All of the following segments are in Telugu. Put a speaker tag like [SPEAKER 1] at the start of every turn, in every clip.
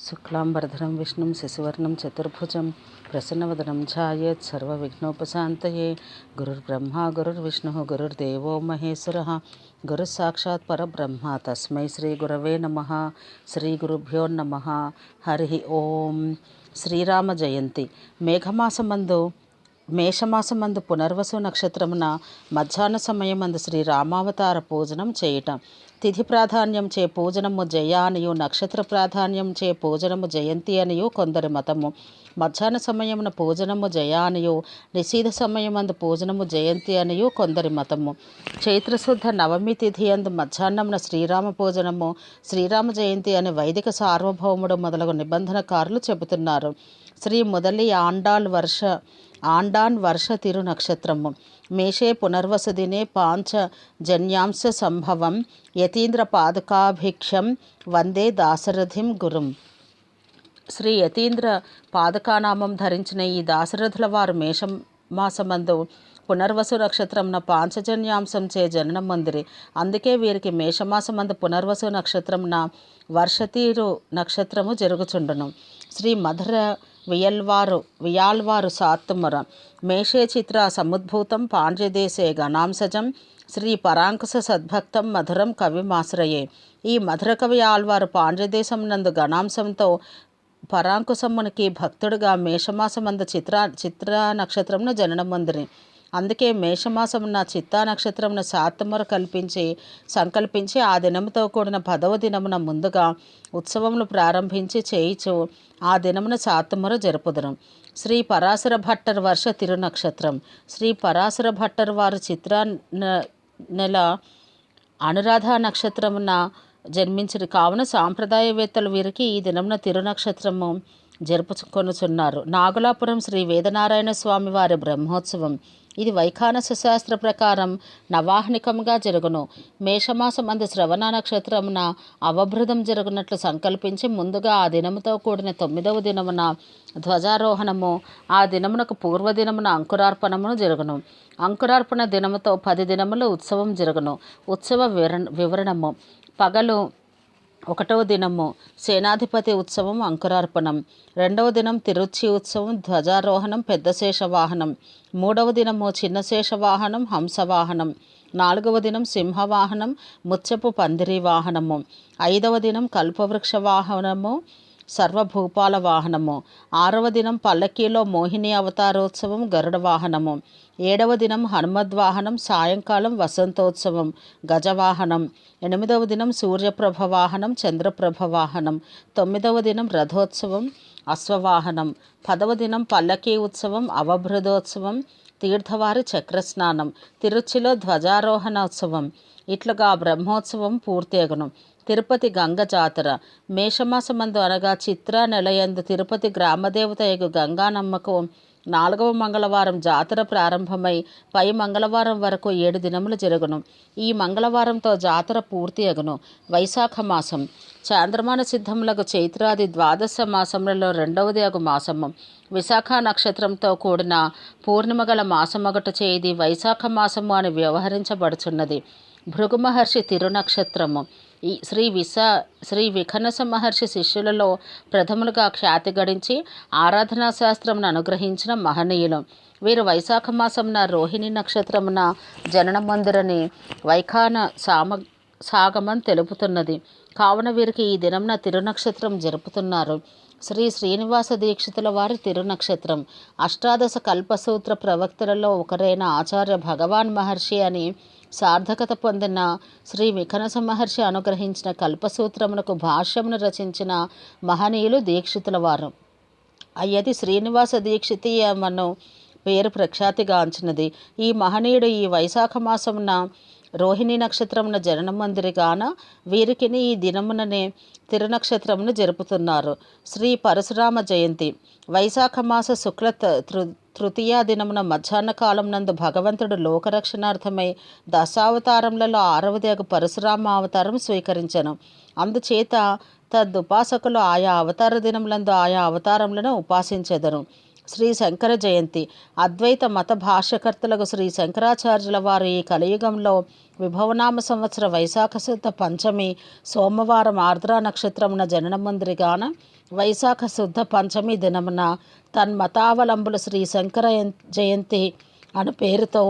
[SPEAKER 1] శుక్లాంబరధరం విష్ణుం శశివర్ణం చతుర్భుజం ప్రసన్నవదనం ఛాయేత్ సర్వవిఘ్నోపశాంతయే. గురుర్బ్రహ్మ గురుర్విష్ణుః గురుర్దేవో మహేశ్వరః గురుస్సాక్షాత్ పరబ్రహ్మ తస్మై శ్రీ గురవే నమః. శ్రీ గురుభ్యో నమః. హరి ఓం. శ్రీరామ జయంతి. మేషమాసమందు పునర్వసు నక్షత్రమున మధ్యాహ్న సమయమందు శ్రీరామావతార పూజనం చేయటం. తిథి ప్రాధాన్యం చే పూజనము జయ అనియు, నక్షత్ర ప్రాధాన్యం చే పూజనము జయంతి అనియు కొందరి మతము. మధ్యాహ్న సమయమున పూజనము జయ అనియు, నిశీధ సమయమందు పూజనము జయంతి అనియు కొందరి మతము. చైత్రశుద్ధ నవమి తిథి అందు మధ్యాహ్నమున శ్రీరామ పూజనము శ్రీరామ జయంతి అని వైదిక సార్వభౌముడు మొదలగు నిబంధనకారులు చెబుతున్నారు. శ్రీ ముదలి ఆండాన్ వర్ష తిరు నక్షత్రము. మేషే పునర్వసు దినే పాంచజన్యాంశ సంభవం యతీంద్ర పాదుకాభిక్షం వందే దాశరథిం గురుం. శ్రీ యతీంద్ర పాదుకానామం ధరించిన ఈ దాశరథుల వారు మేషమాసమందు పునర్వసు నక్షత్రమున పాంచజన్యాంశం చే జననం పొందిరి. అందుకే వీరికి మేషమాసమందు పునర్వసు నక్షత్రమున వర్షతీరు నక్షత్రము జరుగుచుండును. శ్రీ మధుర వియాల్వారు సాత్తుమర. మేషే చిత్ర సముద్భూతం పాండ్యదేశే గణాంశజం శ్రీ పరాంకుశ సద్భక్తం మధురం కవిమాశ్రయే. ఈ మధుర కవి ఆల్వారు పాండ్యదేశం నందు గణాంశంతో పరాంకుశమునికి భక్తుడుగా మేషమాసమందు చిత్ర నక్షత్రమును జననం పొందిరి. అందుకే మేషమాసమున చిత్తా నక్షత్రమున సాత్తుమర సంకల్పించి ఆ దినముతో కూడిన 10వ దినమున ముందుగా ఉత్సవములు ప్రారంభించి చేయిచు ఆ దినమున సాత్తుమర జరుపుదురు. శ్రీ పరాశర భట్టర్ వర్ష తిరునక్షత్రం. శ్రీ పరాశర భట్టర్ వారు చిత్ర నెల అనురాధ నక్షత్రమున జన్మించిన కావున సాంప్రదాయవేత్తలు వీరికి ఈ దినమున తిరునక్షత్రము జరుపుకొనుచున్నారు. నాగులాపురం శ్రీ వేదనారాయణ స్వామి వారి బ్రహ్మోత్సవం. ఇది వైఖానస శాస్త్ర ప్రకారం నవాహ్నికంగా జరుగును. మేషమాసమందు శ్రవణ నక్షత్రమున అవభృదం జరుగునట్లు సంకల్పించి ముందుగా ఆ దినముతో కూడిన 9వ దినమున ధ్వజారోహణము, ఆ దినమునకు పూర్వదినమున అంకురార్పణమును జరుగును. అంకురార్పణ దినముతో 10 దినముల ఉత్సవం జరుగును. ఉత్సవ వివరణము. పగలు 1వ దినము సేనాధిపతి ఉత్సవం అంకురార్పణం. 2వ దినం తిరుచి ఉత్సవం ధ్వజారోహణం పెద్ద శేషవాహనం. 3వ దినము చిన్న శేషవాహనం హంసవాహనం. 4వ దినం సింహవాహనం ముత్యపు పందిరి వాహనము. 5వ దినం కల్పవృక్ష వాహనము సర్వభూపాల వాహనము. 6వ దినం పల్లకీలో మోహిని అవతారోత్సవం గరుడ వాహనము. 7వ దినం హనుమద్వాహనం సాయంకాలం వసంతోత్సవం గజవాహనం. 8వ దినం సూర్యప్రభ వాహనం చంద్రప్రభ వాహనం. 9వ దినం రథోత్సవం అశ్వవాహనం. 10వ దినం పల్లకీ ఉత్సవం అవభృదోత్సవం తీర్థవారి చక్రస్నానం. తిరుచిలో ధ్వజారోహణోత్సవం. ఇట్లుగా బ్రహ్మోత్సవం పూర్తేగును. తిరుపతి గంగ జాతర. మేషమాసమందు అనగా చిత్ర నెలయందు తిరుపతి గ్రామదేవత యగు గంగానమ్మకు 4వ మంగళవారం జాతర ప్రారంభమై పై మంగళవారం వరకు 7 దినములు జరుగును. ఈ మంగళవారంతో జాతర పూర్తి అగును. వైశాఖ మాసం. చాంద్రమాన సిద్ధములకు చైత్రాది ద్వాదశ మాసములలో 2వది అగు మాసము. విశాఖ నక్షత్రంతో కూడిన పూర్ణిమ గల మాసమొకట చేది వైశాఖ మాసము అని వ్యవహరించబడుచున్నది. భృగు మహర్షి తిరునక్షత్రము. ఈ శ్రీ విఖనస మహర్షి శిష్యులలో ప్రథములుగా ఖ్యాతి గడించి ఆరాధనా శాస్త్రమును అనుగ్రహించిన మహనీయులు. వీరు వైశాఖ మాసమున రోహిణి నక్షత్రమున జననం పొందిరని వైఖాన సాగమం తెలుపుతున్నది. కావున వీరికి ఈ దినమున తిరునక్షత్రం జరుపుతున్నారు. శ్రీ శ్రీనివాస దీక్షితుల వారి తిరునక్షత్రం. అష్టాదశ కల్పసూత్ర ప్రవక్తలలో ఒకరైన ఆచార్య భగవాన్ మహర్షి అని సార్థకత పొందిన శ్రీ విఖనస మహర్షి అనుగ్రహించిన కల్పసూత్రమునకు భాష్యమును మహనీయులు దీక్షితుల వారు. అయ్యది శ్రీనివాస దీక్షితీయమను పేరు ప్రఖ్యాతిగాంచినది. ఈ మహనీయుడు ఈ వైశాఖ మాసమున రోహిణి నక్షత్రమున జననం పొందిరిగాన వీరికిని ఈ దినముననే తిరునక్షత్రమును జరుపుతున్నారు. శ్రీ పరశురామ జయంతి. వైశాఖ మాస శుక్ల తృతీయ దినమున మధ్యాహ్న కాలం నందు భగవంతుడు లోకరక్షణార్థమై దశావతారములలో 6వది అగు పరశురామ అవతారం స్వీకరించెను. అందుచేత తదుపాసకులు ఆయా అవతార దినములందు ఆయా అవతారములను ఉపాసించెదరు. శ్రీ శంకర జయంతి. అద్వైత మత భాష్యకర్తలకు శ్రీ శంకరాచార్యుల వారు ఈ కలియుగంలో విభవనామ సంవత్సర వైశాఖ శుద్ధ పంచమి సోమవారం ఆర్ద్రా నక్షత్రమున జననముందిరిగాన వైశాఖ శుద్ధ పంచమి దినమున తన్మతావలంబులు శ్రీ శంకర జయంతి అను పేరుతో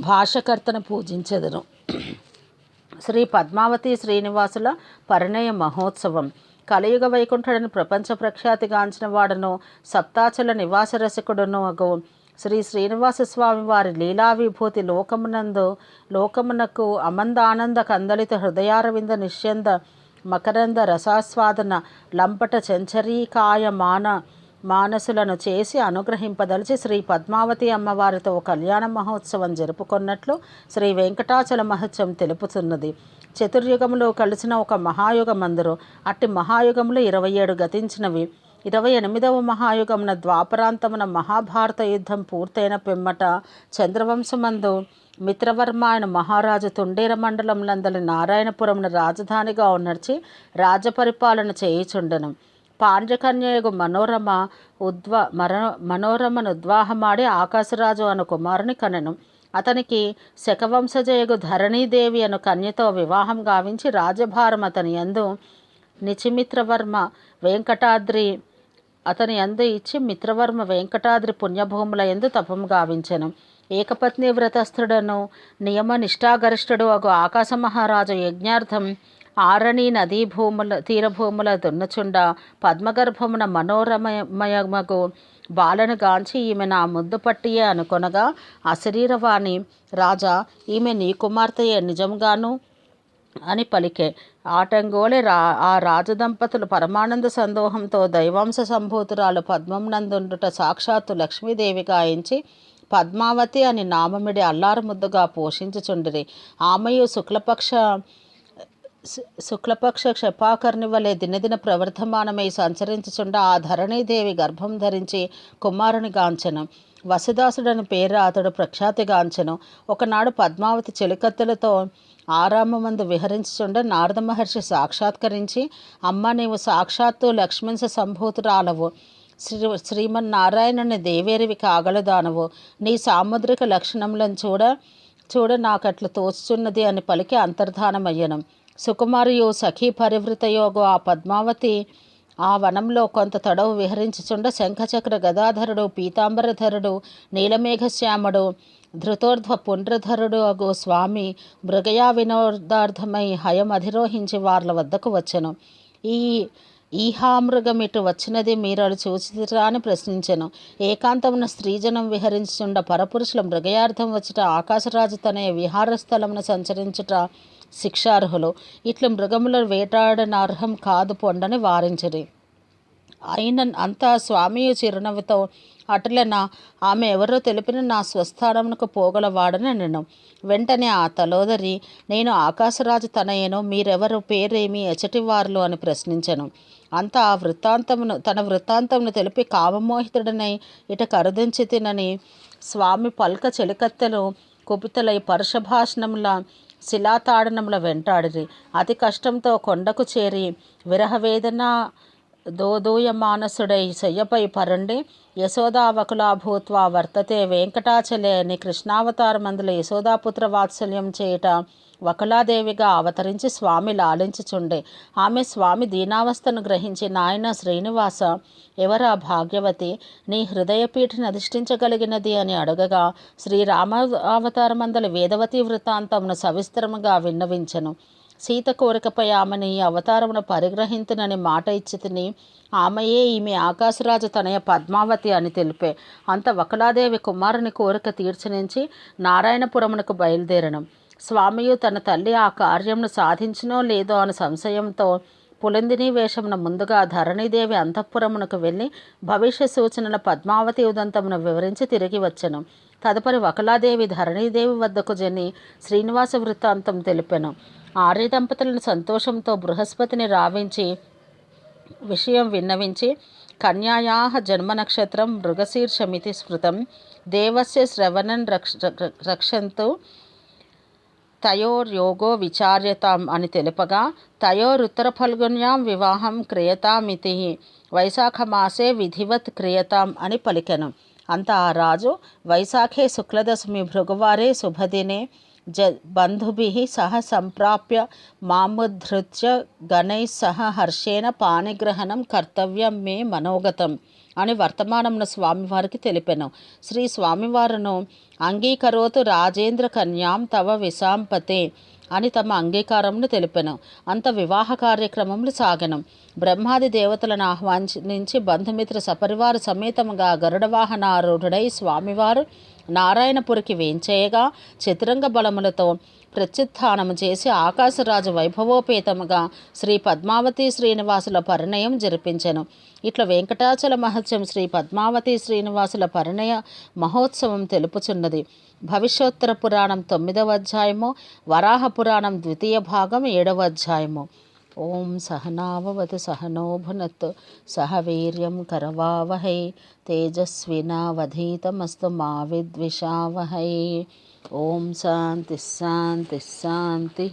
[SPEAKER 1] భాష్యకర్తను పూజించెదరు. శ్రీ పద్మావతి శ్రీనివాసుల పరిణయ మహోత్సవం. కలియుగ వైకుంఠుడని ప్రపంచ ప్రఖ్యాతిగాంచిన వాడును సప్తాచల నివాస రసికుడును అగు శ్రీ శ్రీనివాస స్వామి వారి లీలా విభూతి లోకమునకు అమందానంద కందలిత హృదయారవింద నిశ్యంద మకరంద రసాస్వాదన లంపట చెంచరీకాయ మానసులను చేసి అనుగ్రహింపదలిచి శ్రీ పద్మావతి అమ్మవారితో కళ్యాణ మహోత్సవం జరుపుకున్నట్లు శ్రీ వెంకటాచల మహత్యం తెలుపుతున్నది. చతుర్యుగములో కలిసిన ఒక మహాయుగమందరు. అట్టి మహాయుగములు 27 గతించినవి. 28వ మహాయుగమున ద్వాపరాంతమున మహాభారత యుద్ధం పూర్తయిన పిమ్మట చంద్రవంశమందు మిత్రవర్మ ఆయన మహారాజు తుండేర మండలంలందలి నారాయణపురమును రాజధానిగా ఉన్నర్చి రాజపరిపాలన చేయుచుండెను. పాండ్యకన్యయగు మనోరమను ఉద్వాహమాడి ఆకాశరాజు అను కుమారుని కనెను. అతనికి శకవంశజయగు ధరణీదేవి అను కన్యతో వివాహం గావించి రాజభారం అతని యందు నిచిమిత్రవర్మ వెంకటాద్రి అతని యందు ఇచ్చి మిత్రవర్మ వెంకటాద్రి పుణ్యభూముల యందు తపం గావించెను. ఏకపత్ని వ్రతస్థుడను నియమ నిష్ఠాగరిష్ఠుడు అగు ఆకాశ మహారాజు యజ్ఞార్థం ఆరణి నదీ తీరభూముల దున్నచుండ పద్మగర్భమున మనోరమయమగు బాలను గాంచి ఈమె నా ముద్దు పట్టియే అనుకొనగా అశరీరవాణి రాజా ఈమె నీ కుమార్తెయే నిజంగాను అని పలికే. ఆటంగోలే ఆ రాజదంపతులు పరమానంద సందోహంతో దైవాంశ సంభూతురాలు పద్మమునందుండుట సాక్షాత్తు లక్ష్మీదేవిగా ఎంచి పద్మావతి అని నామమిడి అల్లారు ముద్దుగా పోషించుచుండిరి. ఆమెయు శుక్లపక్ష క్షపాకర్ణి వలె దినదిన ప్రవర్ధమానమై సంచరించుచుండ ఆ ధరణీదేవి గర్భం ధరించి కుమారుని గాంచెను. వసుదాసుడని పేరు అతడు ప్రఖ్యాతిగాంచెను. ఒకనాడు పద్మావతి చెలికత్తెలతో ఆరామమందు విహరించుచుండ నారద మహర్షి సాక్షాత్కరించి అమ్మ నీవు సాక్షాత్తు లక్ష్మీంశ సంభూతురాలవు, శ్రీమన్నారాయణుని దేవేరివి కాగలదానవు, నీ సాముద్రిక లక్షణములను చూడ నాకట్లు తోచుచున్నది అని పలికి అంతర్ధానమయ్యను. సుకుమారియు సఖీ పరివృతయోగు ఆ పద్మావతి ఆ వనంలో కొంత తడవు విహరించుచుండ శంఖచక్ర గదాధరుడు పీతాంబరధరుడు నీలమేఘశ్యాముడు ధృతోర్ధ్వ పుండ్రధరుడు అగు స్వామి మృగయా వినోదార్థమై హయం అధిరోహించి వార్ల వద్దకు వచ్చెను. ఈహామృగమిటు వచ్చినది మీరడు చూచిరా అని ప్రశ్నించెను. ఏకాంతమున స్త్రీజనం విహరించుచుండ పరపురుషుల మృగయార్థం వచ్చుట ఆకాశరాజు తనయ విహారస్థలమున సంచరించుట శిక్షార్హులు. ఇట్లు మృగముల వేటాడనర్హం కాదు పొండని వారించిరి. అయిన అంతా స్వామియు చిరునవ్వుతో అటులన ఆమె ఎవరో తెలిపిన నా స్వస్థానమునకు పోగలవాడని నేను. వెంటనే ఆ తలోదరి నేను ఆకాశరాజు తనయేను, మీరెవరు, పేరేమి, ఎచటివార్లు అని ప్రశ్నించెను. అంతా తన వృత్తాంతమును తెలిపి కామమోహితుడనై ఇట కరుదించి తినని స్వామి పల్క చెలికత్తెలు కుపితలై పరుషభాషణముల శిలాతాడనముల వెంటాడిరి. అతి కష్టంతో కొండకు చేరి విరహవేదన దోదూయమానసుడై శయ్యపై పరుండి యశోదావకులా భూత్వా వర్తతే వెంకటాచలే అని కృష్ణావతారమందుల యశోదాపుత్ర వాత్సల్యం చేయుట వకులాదేవిగా అవతరించి స్వామి లాలించుచుండే. ఆమె స్వామి దీనావస్థను గ్రహించి నాయన శ్రీనివాస ఎవరా భాగ్యవతి, నీ హృదయపీఠిని అధిష్ఠించగలిగినది అని అడగగా శ్రీరామ అవతారమందలి వేదవతి వృత్తాంతమును సవిస్తరముగా విన్నవించెను. సీత కోరికపై ఆమెను ఈ అవతారమును పరిగ్రహింతునని మాట ఇచ్చి తిని ఆమెయే ఈమె ఆకాశరాజు తనయ పద్మావతి అని తెలిపే. అంత వకులాదేవి కుమారుని కోరిక తీర్చనించి నారాయణపురమునకు బయలుదేరను. స్వామియు తన తల్లి ఆ కార్యమును సాధించినో లేదో అని సంశయంతో పులందిని వేషమున ముందుగా ధరణీదేవి అంతఃపురమునకు వెళ్ళి భవిష్య సూచనల పద్మావతి ఉదంతమును వివరించి తిరిగి వచ్చెను. తదుపరి వకులాదేవి ధరణీదేవి వద్దకు జని శ్రీనివాస వృత్తాంతం తెలిపెను. ఆర్య దంపతులను సంతోషంతో బృహస్పతిని రావించి విషయం విన్నవించి కన్యాయా జన్మ నక్షత్రం మృగశీర్షమితి స్మృతం దేవస్య శ్రవణన్ రక్షంతు తయోర్యోగో విచార్యతాం అని తెలుపగా తయోరుత్తర ఫల్గున్యాం వివాహం క్రియతామితి వైశాఖమాసే విధివత్ క్రియతాం అని పలికెను. అంత ఆ రాజు వైశాఖే శుక్లదశమి భృగువారే శుభదినే బంధుభిः సహ సంప్రాప్య మాముద్ధృత్య గణైः సహ హర్షేణ పాణిగ్రహణం కర్తవ్యం మే మనోగతం అని వర్తమానంను స్వామివారికి తెలిపెను. శ్రీ స్వామివారును అంగీకరోతు రాజేంద్ర కన్యాం తవ విశాంపతే అని తమ అంగీకారమును తెలిపెను. అంత వివాహ కార్యక్రమములు సాగెను. బ్రహ్మాది దేవతలను ఆహ్వానించి బంధుమిత్ర సపరివార సమేతముగా గరుడ వాహనారూఢుడై స్వామివారు నారాయణపురికి వేంచేయగా చతురంగ బలములతో ప్రత్యుత్థానము చేసి ఆకాశరాజు వైభవోపేతముగా శ్రీ పద్మావతి శ్రీనివాసుల పరిణయం జరిపించెను. ఇట్లా వెంకటాచల మహత్యం శ్రీ పద్మావతి శ్రీనివాసుల పరిణయ మహోత్సవం తెలుపుచున్నది. భవిష్యోత్తర పురాణం 9వ అధ్యాయము, వరాహ పురాణం 2వ భాగం 7వ అధ్యాయము. ఓం సహనావవతు సహనో భునత్తు సహ వీర్యం కరవావహై తేజస్వినావధీతమస్తు మా విద్విషావహై. ఓం శాంతి శాంతి శాంతి.